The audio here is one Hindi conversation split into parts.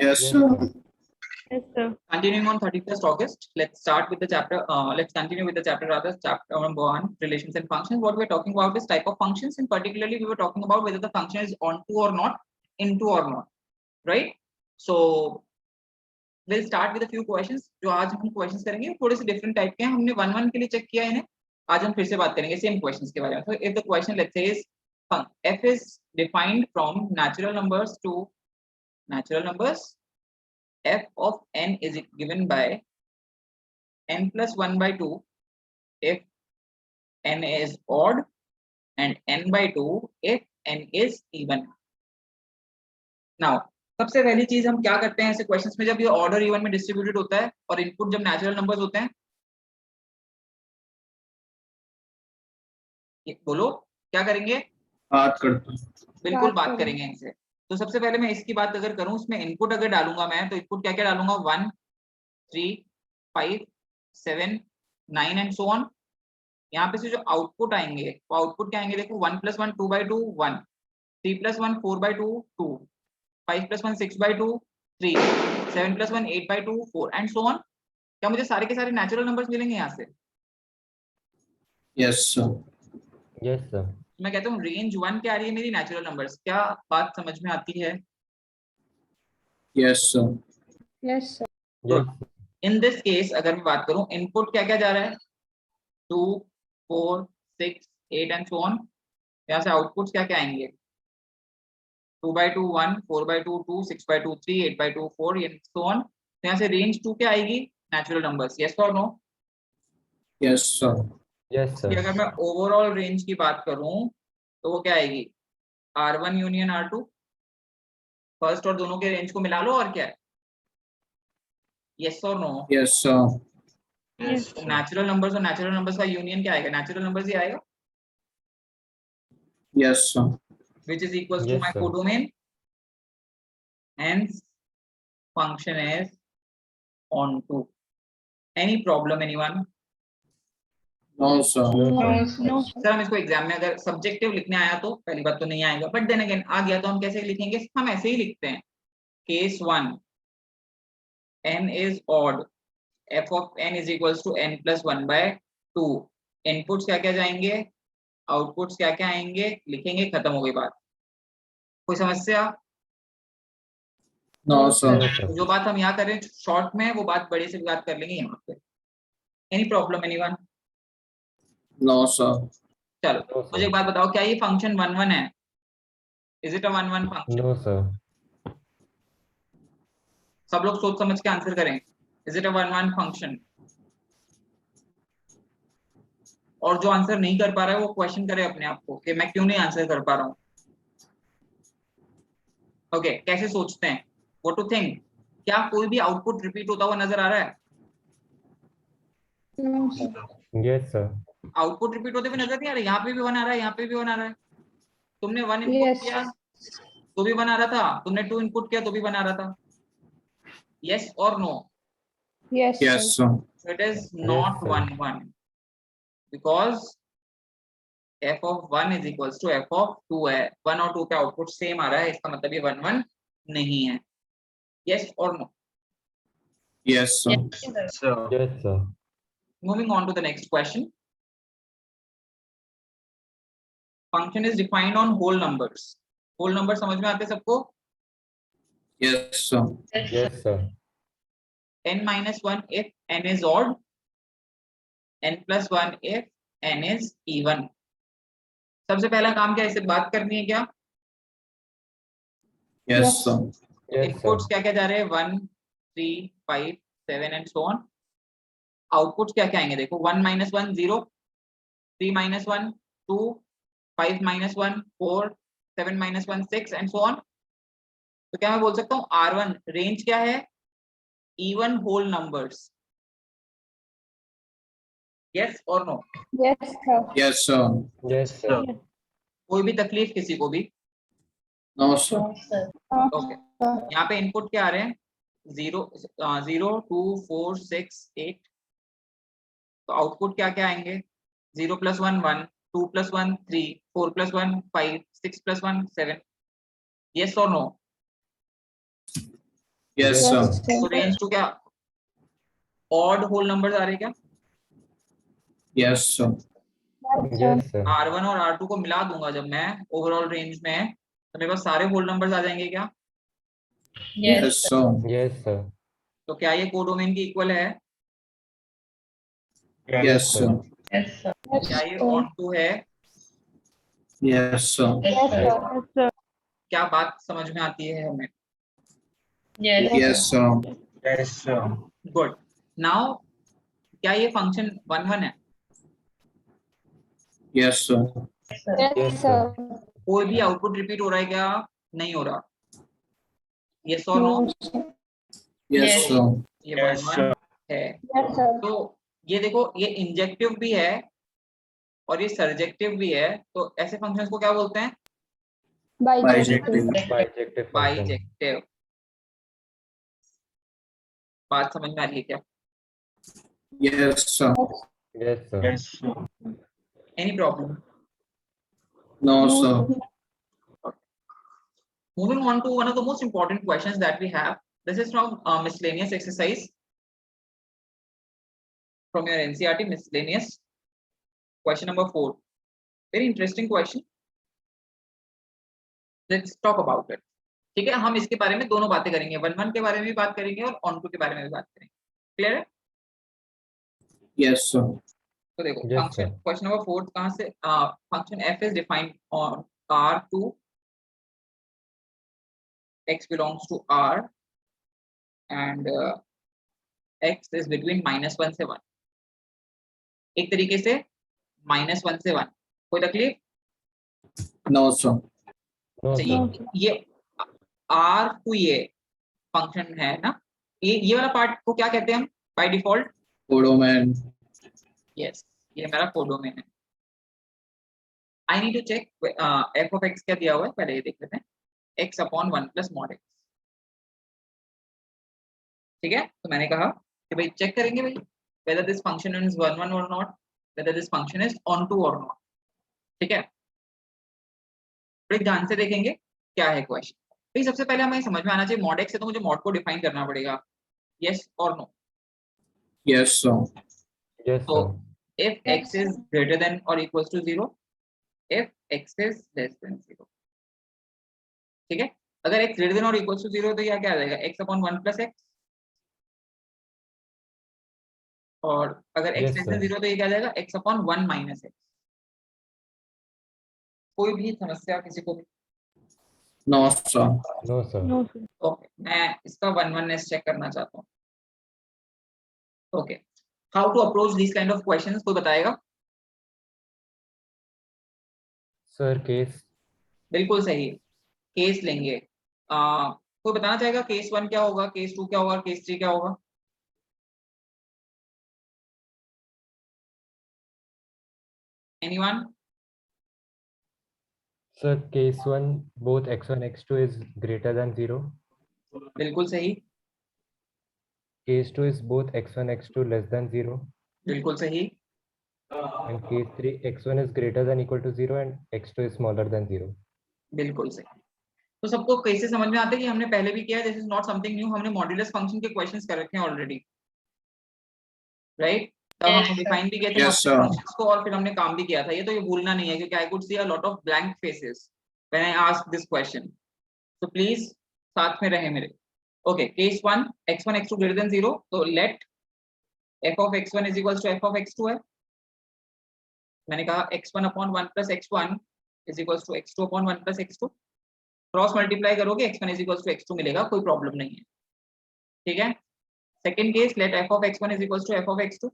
Yes, sir. Yes, sir. Continuing on 31st August, let's start with the chapter. Let's continue with the chapter rather. Chapter number 1, relations and functions. What we're talking about is type of functions, and particularly we were talking about whether the function is onto or not, into or not, right? So we'll start with a few questions. जो आज हम questions करेंगे थोड़े से different type के हैं. हमने 1-1 के लिए check किया है इन्हें. आज हम फिर से बात करेंगे same questions के बारे में. So if the question let's say is f is defined from natural numbers to natural numbers. F of n is given by n plus 1 by 2 if n is odd and n by 2 if n is even. Now सबसे पहली चीज हम क्या करते हैं ऐसे क्वेश्चंस में जब ये ऑड और इवन में डिस्ट्रीब्यूटेड होता है और इनपुट जब नेचुरल नंबर्स होते हैं, ये बोलो क्या करेंगे? बात करते हैं. बिल्कुल बात करेंगे इनसे. तो सबसे पहले मैं इसकी बात अगर करूं, इसमें इनपुट अगर डालूंगा मैं तो इनपुट क्या क्या डालूंगा? 1 3 5 7 9 एंड सो ऑन. यहाँ पे से जो आउटपुट आएंगे वो आउटपुट क्या आएंगे? देखो 1 + 1 2 by 2 1, 3 + 1 4 by 2 2, 5 + 1 6 by 2 3, 7 + 1 8 by 2 4 and so on. क्या मुझे सारे के सारे नेचुरल नंबर्स मिलेंगे यहाँ से? Yes, sir. Yes, sir. मैं कहता हूँ रेंज 1 क्या आ रही है मेरी नेचुरल नंबर्स. क्या बात समझ में आती है? Yes, sir. Yes, sir. Yes. In this case अगर मैं बात करूं इनपुट क्या क्या जा रहा है? 2 4 6 8 एंड सो ऑन. यहाँ से आउटपुट्स क्या क्या आएंगे? 2 by 2 1, 4 by 2 2, 6 by 2 3, 8 by 2 4 and so on. तो यहाँ से रेंज 2 क्या आएगी? Natural numbers. यस और no? Yes, sir. Yes, sir. अगर मैं ओवरऑल रेंज की बात करूं तो वो क्या आएगी? R1 union R2. फर्स्ट और दोनों के रेंज को मिला लो और क्या है? यस और no? Yes, sir. Yes. Natural numbers और नेचुरल नंबर्स का यूनियन क्या आएगा? नेचुरल नंबर्स ही आएगा, Yes, sir. which is equals to Yes, my sir. codomain. Hence function is onto. Any problem anyone? No, sir. No, No, sir. no. Sir हम इसको एग्जाम में अगर सब्जेक्टिव लिखने आया तो पहली बात तो नहीं आएगा, बट देन अगेन आ गया तो हम कैसे लिखेंगे? हम ऐसे ही लिखते हैं. Case 1 n is odd, f of n is equals to n plus 1 by 2. Inputs क्या क्या जाएंगे, आउटपुट्स क्या क्या आएंगे, लिखेंगे, खत्म हो गई बात. कोई समस्या? No, sir. No, sir. जो बात हम यहाँ कर रहे हैं शॉर्ट में वो बात बड़े से बात कर लेंगे यहाँ पे. Any problem anyone? No, sir. चलो No, मुझे एक sir. बात बताओ, क्या ये फंक्शन 1-1 है? Is it a 1-1 function? No, sir. सब लोग सोच समझ के आंसर करें. Is it a 1-1 function? और जो आंसर नहीं कर पा रहा है वो क्वेश्चन करे अपने आप को कि मैं क्यों नहीं आंसर कर पा रहा हूँ. ओके कैसे सोचते हैं? What to think? क्या कोई भी आउटपुट रिपीट होता हुआ नजर आ रहा है? No, sir. Yes, sir. Output repeat होते हुए नजर नहीं आ रहा. यहाँ पे भी 1 आ रहा है, यहाँ पे भी 1 आ रहा है. तुमने 1 इनपुट Yes. किया तो भी 1 आ रहा था, तुमने 2 इनपुट किया तो भी 1 आ रहा था. यस और no? Yes, Yes, sir. sir. It is not sir. 1-1 because f of 1 is equals to f of 2 है. 1 और 2 का आउटपुट सेम आ रहा है, इसका मतलब ये 1-1 नहीं है. यस और no? Yes, sir. Yes, sir. Moving on to the next question. Function is defined on whole numbers. Whole number समझ में आते सबको? Yes, sir. Yes, sir. n minus 1 if n is odd, n plus 1 if n is even. सबसे पहला काम क्या है? इससे बात करनी है क्या? Yes, sir. Yes, inputs sir. क्या क्या जा रहे हैं? 1 3 5 7 एंड सो ऑन. आउटपुट्स क्या क्या आएंगे? देखो 1 minus 1 0, 3 minus 1 2, 5 minus 1 4, 7 minus 1 6 and so on. तो क्या मैं बोल सकता हूँ R1 रेंज क्या है? Even whole numbers. यस और no? Yes, sir. Yes, sir. Yes, sir. कोई भी तकलीफ किसी को भी? No, sir. ओके यहाँ पे इनपुट क्या आ रहे हैं? 0 2 4 6 8. तो आउटपुट क्या क्या आएंगे? 0 + 1 1, 2 + 1 3, 4 + 1 5, 6 + 1 7. यस और no? Yes, Yes, sir. Yes, sir. तो रेंज टू क्या ऑड होल नंबर्स आ रहे क्या? Yes, sir. Yes, sir. yes, sir, R1 और R2 को मिला दूंगा जब मैं ओवरऑल रेंज में, तो मेरे पास सारे होल नंबर्स आ जाएंगे क्या? Yes, sir. yes, sir, तो क्या ये कोडोमेन के इक्वल है? Yes, sir. Yes, क्या ये sir. ऑन टू है? Yes, sir. Yes, sir. Yes, sir. क्या बात समझ में आती है हमें? Yes, sir. yes, sir, good. Now क्या ये फंक्शन 1 है? Yes, sir. Yes, yes, sir. sir, कोई भी आउटपुट रिपीट हो रहा है क्या? नहीं हो रहा. यस और no? No, sir. Yes, sir. ये 1 है. Yes, sir. तो ये देखो, ये इंजेक्टिव भी है और ये सर्जेक्टिव भी है, तो ऐसे फंक्शंस को क्या बोलते हैं? Bijective. bijective function, bijective. बात समझ में आ रही है क्या? Yes, sir. yes, sir, any problem? No, sir. Moving on to one of the most important questions that we have. This is from miscellaneous exercise from your NCERT miscellaneous. Question number 4. Very interesting question. Let's talk about it. ठीक है, हम इसके बारे में दोनों बातें करेंगे. 1 के बारे में भी बात करेंगे और on 2 के बारे में भी बात करेंगे. क्लियर है? Yes, sir. तो देखो, Yes, function sir. Question number 4 कहां से? Function f is defined on R2 x belongs to R and x is between -1 से 1. एक तरीके से -1 से 1. कोई तकलीफ? No, sir. no, तो sir, ये R2 ये फंक्शन है ना, ये वाला पार्ट को क्या कहते हैं हम बाय डिफॉल्ट? Codomain. यस, ये मेरा कोडोमेन है. I need to check f of x क्या दिया हुआ है, पहले ये देख लेते हैं. x upon 1 plus mod x. ठीक है, तो मैंने कहा कि भाई चेक करेंगे भाई whether this function is 1 or not, whether this function is onto or not. ठीक है, बड़े ध्यान से देखेंगे क्या है क्वेश्चन. भाई सबसे पहले हमें समझ में आना चाहिए mod x है, तो मुझे mod को डिफाइन करना पड़ेगा. यस और no? Yes, sir. yes, So sir, if x is greater than or equals to 0, if x is less than 0. ठीक है, अगर x greater than or equals to 0 तो यह क्या आ जाएगा? x upon 1 plus x. और अगर x Yes, less than sir. 0 तो ये क्या आ जाएगा? x upon 1 minus x. कोई भी समस्या किसी को? No, sir. no, sir, No, sir. Okay, मैं इसका 1-1नेस चेक करना चाहता हूँ. Okay, how to approach this kind of questions, कोई बताएगा? sir, case, बिल्कुल सही, केस लेंगे. कोई बताना चाहेगा केस 1 क्या होगा, केस 2 क्या होगा, केस 3 क्या होगा? Anyone? sir, case 1, both x1, x2 is greater than 0, बिल्कुल सही, case 2 is both x1, x2 less than 0, बिल्कुल सही, and case 3, x1 is greater than equal to 0 and x2 is smaller than 0. बिल्कुल सही. तो सबको कैसे समझ में आता है कि हमने पहले भी किया है, this is not something new, हमने मॉड्यूलस फंक्शन के क्वेश्चंस कर रखे हैं ऑलरेडी, राइट? तब हमने डिफाइन भी किए थे Yes, sir. फंक्शंस को और फिर हमने काम भी किया था. ये तो ये भूलना नहीं है, क्योंकि I could see a lot of blank faces when I ask this question. So please साथ में रहे मेरे. Okay, case 1 x1 x2 greater than 0, तो late f of x1 is equals to f of x2 है. मैंने कहा x1 upon 1 plus x1 is equals to x2 upon 1 plus x2. Cross multiply करोगे x1 is equals to x2 मिलेगा, कोई प्रॉब्लम नहीं है. ठीक है. Second case, let f of x1 is equals to f of x2.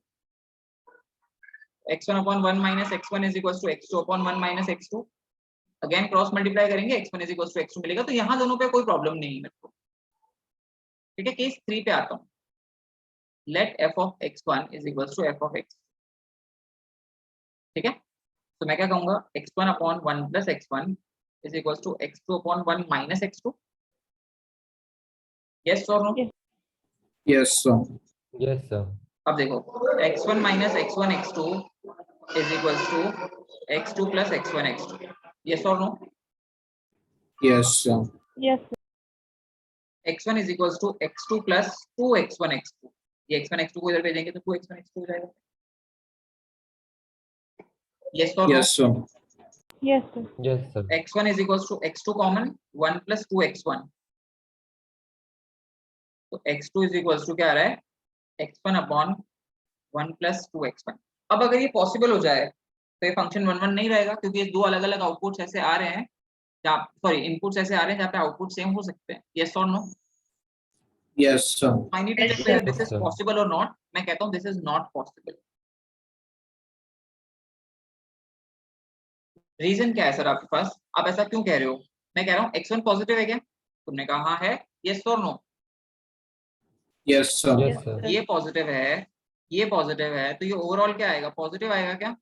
x1 upon 1 minus x1 is equals to x2 upon 1 minus x2. Again cross multiply करेंगे, x1 is equals to x2 मिलेगा. तो यहाँ दोनों पे कोई प्रॉब्लम नहीं है मेरे को. ठीक है, केस 3 पे आता हूँ. Let f of x1 is equals to f of x. ठीक है, तो मैं क्या कहूंगा? x1 upon 1 plus x1 is equals to x2 upon 1 minus x2. yes or no? Yes, sir. Yes, sir, अब देखो, x1 minus x1 x2 is equals to x2 plus x1 x2. yes or no? Yes, sir. Yes, sir. x1 is equals to x2 plus 2x1 x2, ये x1 x2 को इधर भेजेंगे तो 2x1 x2 हो जाएगा। yes or no? Yes, sir. Yes, sir. Yes, sir. x1 is equals to x2 common 1 plus 2x1, तो x2 is equals to क्या आ रहा है x1 upon 1 plus 2x1। अब अगर ये पॉसिबल हो जाए तो ये फंक्शन 1 1 नहीं रहेगा, क्योंकि ये दो अलग अलग आउटपुट्स ऐसे आ रहे हैं जहाँ, सॉरी इनपुट्स ऐसे आ रहे हैं जहाँ पे आउटपुट सेम हो सकते हैं। yes or no? Yes, sir. I need to Yes, check whether sir. this is Yes, sir. possible or not। मैं कहता हूँ this is not possible। Reason क्या है सर आपके पास, आप ऐसा क्यों कह रहे हो? मैं कह रहा हूँ x1 पॉजिटिव है क्या, तुमने कहा हाँ है, yes or no? Yes, sir. Yes, sir. ये पॉजिटिव है, ये पॉजिटिव है, तो ये ओवरऑल क्या आएगा, पॉजिटिव आएगा क्या?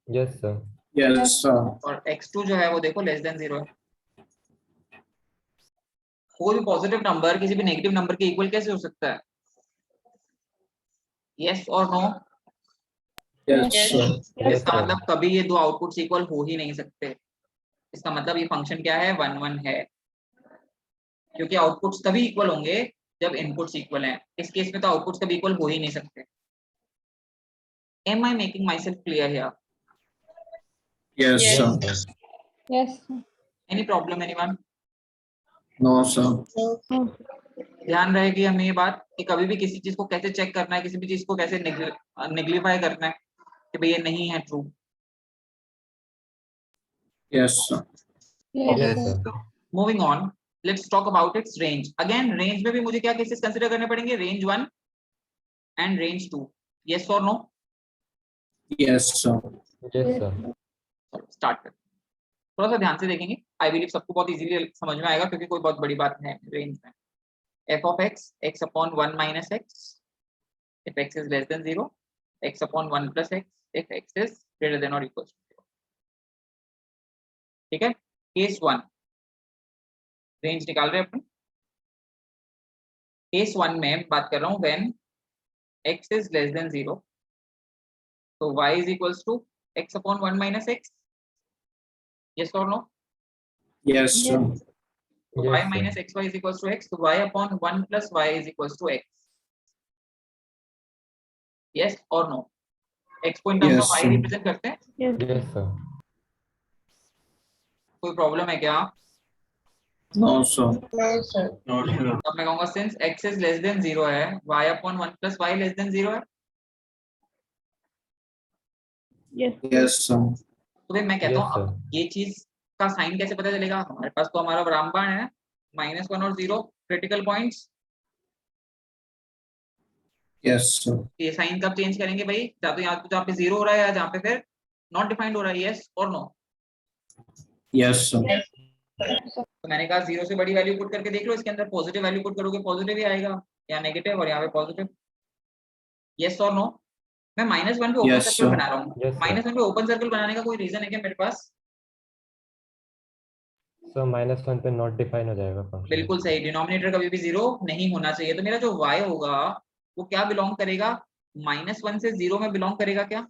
Yes, sir. Yes, sir. और x2 जो है वो देखो लेस देन 0 है। कोई भी पॉजिटिव नंबर किसी भी नेगेटिव नंबर के इक्वल कैसे हो सकता है? yes or no? Yes, Yes. sir. Yes, इसका sir. मतलब कभी ये दो आउटपुट्स इक्वल हो ही नहीं सकते। इसका मतलब ये फंक्शन क्या है, 1 1 है, क्योंकि आउटपुट्स तभी इक्वल होंगे जब इनपुट्स इक्वल हैं। इस केस में तो आउटपुट्स कभी इक्वल हो ही नहीं सकते। Am I making myself clear here? Yes, Yes. sir. Yes, sir. Yes, sir. Any problem anyone? No, sir. No, sir. ध्यान रहेगी हमें ये बात कि कभी भी किसी चीज को कैसे चेक करना है, किसी भी चीज को कैसे नेग्लिफाई करना है कि भाई ये नहीं है true. Yes, sir. Yes, Yes, sir. sir. Moving on, let's talk about its range. Again range में भी मुझे क्या केसेस कंसीडर करने पड़ेंगे, रेंज 1 एंड रेंज 2। यस और no? Yes, sir. Yes, sir. Start कर, थोड़ा सा ध्यान से देखेंगे। आई बिलीव सबको बहुत इजीली समझ में आएगा, क्योंकि कोई बहुत बड़ी बात है रेंज में। f of x, x upon 1 minus x if x is less than 0, x upon 1 plus x if x is greater than or equal to 0। ठीक है, केस 1 रेंज निकाल रहे हैं अपन। केस 1 में बात कर रहा हूं when x is less than 0, तो y is equals to x upon 1 minus x। yes or no? Yes, sir. तो Yes, y sir. minus xy is equals to x, तो y upon 1 plus y is equals to x। yes or no? x को in terms Yes, of y sir. Represent करते हैं। Yes. Yes, sir. कोई प्रॉब्लम है क्या? No, sir. No, sir. अब मैं कहूंगा since x is less than 0 है, y upon 1 plus y less than 0 है। Yes. Yes, sir. तो भाई मैं कहता Yes, हूँ sir. अब ये चीज का साइन कैसे पता चलेगा? हमारे पास तो हमारा रामबाण है, -1 और 0 क्रिटिकल पॉइंट्स। Yes, sir. ये साइन कब चेंज करेंगे भाई? जहाँ पे 0 हो रहा है या जहाँ पे फिर नॉट डिफाइंड हो रहा है। यस और नो? Yes, sir. तो मैंने कहा 0 से बड़ी वैल्यू पुट करके देख लो, इसके अंदर पॉजिटिव वैल्यू पुट करोगे पॉजिटिव ही आएगा, या नेगेटिव और यहाँ पे पॉजिटिव। यस और नो? मैं -1 पे ओपन Yes, सर्कल sir. बना रहा हूँ। Yes, sir. -1 पे ओपन सर्कल बनाने का कोई रीजन है क्या मेरे पास? So -1 पे not define हो जाएगा function। बिल्कुल सही, डिनोमिनेटर कभी भी 0 नहीं होना चाहिए। तो मेरा जो y होगा वो क्या बिलोंग करेगा, -1 से 0 में बिलोंग करेगा क्या?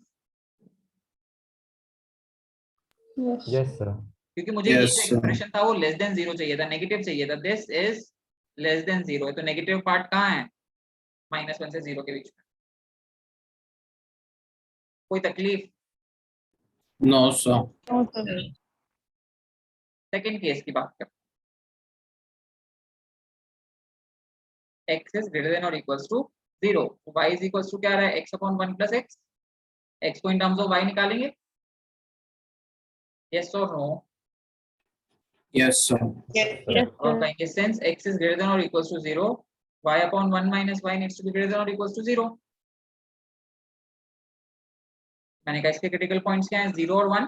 Yes. Yes, sir. क्योंकि मुझे ये Yes, जो sir. एक्सप्रेशन था वो लेस देन 0 चाहिए था, नेगेटिव चाहिए था। दिस इज लेस देन 0 है, तो नेगेटिव पार्ट कहाँ है? -1 से 0 के बीच में। कोई तकलीफ? No, sir. No, sir. Second case की बात करते हैं। x is greater than or equals to 0, y is equals to क्या आ रहा है, x upon 1 plus x। x को इन टर्म्स ऑफ y निकालेंगे। yes or no? Yes, sir. Yes, yes, और sir. कहेंगे since x is greater than or equals to 0, y upon 1 minus y needs to be greater than or equals to 0। मैंने कहा इसके क्रिटिकल पॉइंट्स क्या हैं, 0 और 1।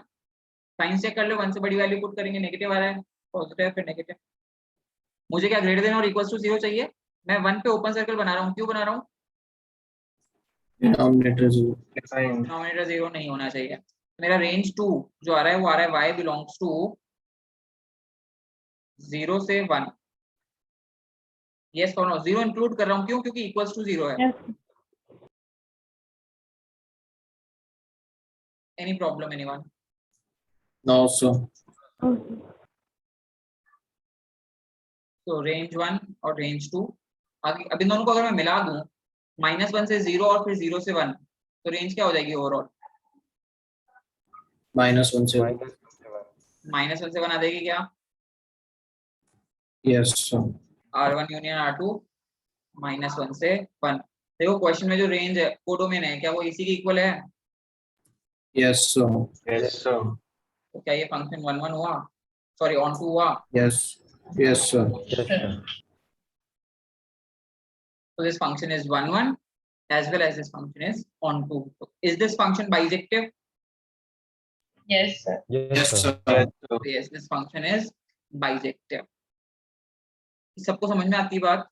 साइन चेक कर लो, 1 से बड़ी वैल्यू पुट करेंगे, नेगेटिव आ रहा है, पॉजिटिव फिर नेगेटिव। मुझे क्या ग्रेटर देन और इक्वल्स टू 0 चाहिए। मैं 1 पे ओपन सर्कल बना रहा हूँ, क्यों बना रहा हूँ? Denominator 0. डिनोमिनेटर 0 नहीं होना चाहिए। मेरा रेंज 2 जो आ रहा है वो आ रहा है y बिलोंग्स टू 0 से 1। यस और नो? 0 इंक्लूड कर रहा हूँ, क्यों? क्योंकि इक्वल्स टू 0 है। Yes. Any problem anyone? No, sir. No, sir. तो रेंज 1 और रेंज 2, अभी दोनों को अगर मैं मिला दूं -1 से 0 और फिर 0 से 1, तो रेंज क्या हो जाएगी ओवरऑल? -1 से -1 से 1 आ जाएगी क्या? yes sir. R1 union R2 -1 से 1। देखो क्वेश्चन में जो रेंज है कोडोमेन है, क्या वो इसी के इक्वल है? Yes sir. Yes, sir. तो क्या ये फंक्शन 1 1 हुआ, सॉरी ऑन 2 हुआ? Yes. Yes sir. Yes, sir. So this function is 1 1 as well as this function is on 2. So is this function bijective? Yes, sir. Yes, Yes sir. sir. Yes, sir. Yes, this function is bijective. सबको समझ में आती है बात?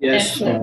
Yes sir.